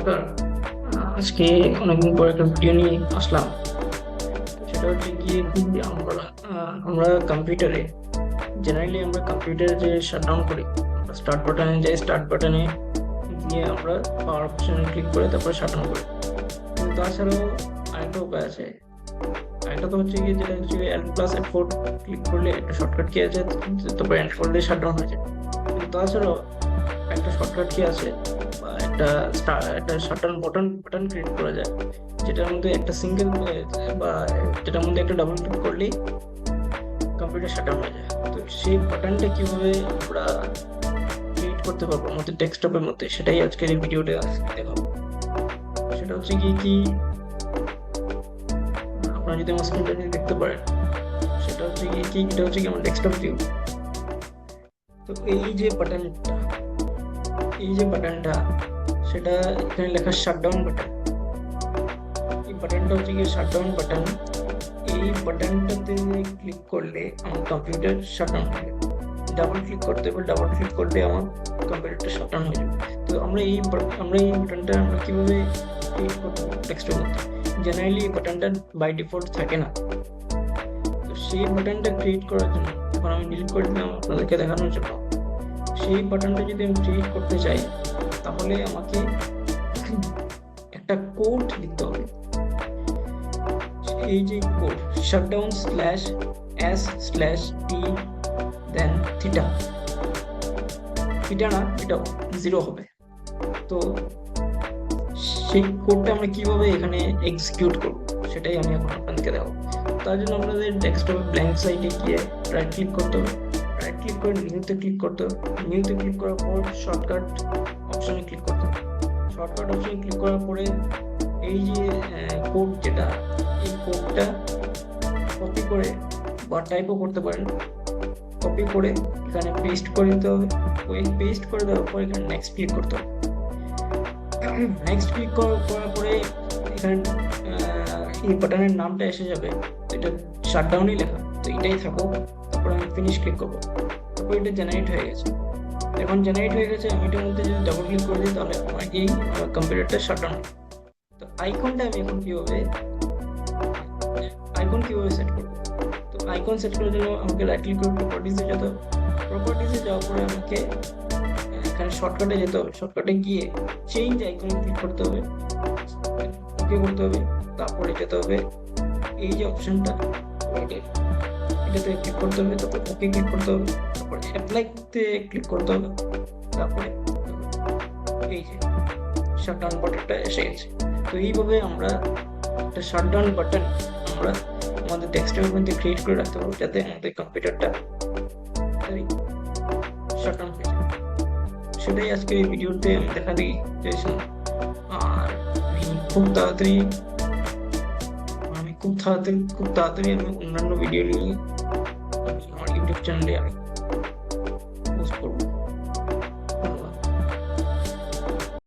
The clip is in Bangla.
নমস্কার। আজকে অনেকদিন পর একটা ভিডিও নিয়ে আসলাম। সেটা হচ্ছে গিয়ে কি আমরা কম্পিউটারে জেনারেলি আমরা কম্পিউটারে যে শাটডাউন করি, আমরা স্টার্ট বাটনে যাই, স্টার্ট বাটনে গিয়ে আমরা পাওয়ার অপশনে ক্লিক করে তারপরে শাটডাউন করি। কিন্তু তাছাড়াও আরেকটা উপায় আছে। আরেকটা তো হচ্ছে গিয়ে যেটা হচ্ছে L+F4 ক্লিক করলে একটা শর্টকাট কি আছে, তারপরে এন্ড করলে শাটডাউন হয়ে যায়। কিন্তু তাছাড়াও একটা শর্টকাট কি আছে বা একটা শাটডাউন বাটন ক্রিয়েট করা যায়, যেটার মধ্যে একটা সিঙ্গেল বা যেটার মধ্যে একটা ডাবল ক্লিক করলেই কম্পিউটার শাটডাউন হয়ে যায়। তো সেই বাটনটা কিভাবে আমরা ক্রিয়েট করতে পারবো আমাদের ডেস্কটপের মধ্যে, সেটাই আজকের এই ভিডিওতে দেখাবো। সেটা হচ্ছে কি আপনারা যদি আমার স্ক্রিনটা দেখতে পারেন, সেটা হচ্ছে এটা হচ্ছে কি আমার ডেস্কটপ ভিউ। তো এই যে বাটনটা সেটা এখানে লেখা শাটডাউন বাটন। এই বাটনটা হচ্ছে গিয়ে শাটডাউন বাটন। এই বাটনটাতে ক্লিক করলে আমার কম্পিউটার শাটডাউন হয়ে যাবে। ডাবল ক্লিক করতে হবে, ডাবল ক্লিক করলে আমার কম্পিউটারটা শাটডাউন হয়ে যাবে। তো আমরা এই বাটনটা আমরা কিভাবে ক্রিয়েট করবো ডেস্কটপের মধ্যে? জেনারেলি এই বাটনটা বাই ডিফল্ট থাকে না। তো সেই বাটনটা ক্রিয়েট করার জন্য এখন আমি ডিলিট করে দিলাম আপনাদেরকে দেখানোর জন্য। সেই বাটনটা যদি আমি ক্রিয়েট করতে চাই, তাহলে আমাকে একটা কোড লিখতে হবে। এই যে কোড shutdown/s/t দেন থিটা থিটা না, এটা 0 হবে। তো সেই কোডটা আমরা কিভাবে এখানে এক্সিকিউট করব সেটাই আমি এখন আপনাদেরকে দেখাবো। তার জন্য আপনাদের ডেস্কটপে ব্ল্যাঙ্ক সাইটে গিয়ে রাইট ক্লিক করতে হবে। রাইট ক্লিক করে নিউতে ক্লিক করতে হবে। নিউতে ক্লিক করার পর শর্টকাট অপশনে ক্লিক করতে হবে। শর্টকাট অপশনে ক্লিক করার পরে এই যে কোড যেটা, এই কোডটা কপি করে বা টাইপও করতে পারেন। কপি করে এখানে পেস্ট করে দিতে হবে। ওই পেস্ট করে দেওয়ার পর এখানে নেক্সট ক্লিক করতে হবে। নেক্সট ক্লিক করার পরে এখানে এই বাটনের নামটা এসে যাবে। এটা শাটডাউনই লেখা, তো এটাই থাকুক। তারপর আমি ফিনিশ ক্লিক করবো। তারপর এটা জেনারেট হয়ে গেছে। এখন জেনারেট হয়ে গেছে, আমি এটার মধ্যে যদি ডাবল ক্লিক করে দিই তাহলে আমার কম্পিউটারটা শাটডাউন হবে। তো আইকনটা আমি এখন কিভাবে সেট করবো? তো আইকন সেট করার জন্য আমাকে রাইট ক্লিক করে প্রপার্টিজে যেতে হবে। প্রপার্টিজে যাওয়ার পরে আমাকে এখানে শর্টকাটে যেতে হবে। শর্টকাটে গিয়ে চেঞ্জ আইকনে ক্লিক করতে হবে, ওকে করতে হবে। তারপরে যেতে হবে এই যে অপশনটা, এটাতে ক্লিক করতে হবে। তারপর ওকে ক্লিক করতে হবে। তারপর অ্যাপ্লাইতে ক্লিক করতে হবে। তারপরে এই যে শাটডাউন বাটনটা এসে গেছে। তো এইভাবে আমরা একটা শাটডাউন বাটন আমরা আমাদের ডেস্কটপের মধ্যে ক্রিয়েট করে রাখতে পারবো, যাতে আমাদের কম্পিউটারটা শাটডাউন হয়ে যায়। সেটাই আজকে এই ভিডিওতে আমি দেখাতে চেয়েছিলাম। আর আমি খুব তাড়াতাড়ি আমি অন্যান্য ভিডিও নিয়ে আমি আমার ইউটিউব চ্যানেলে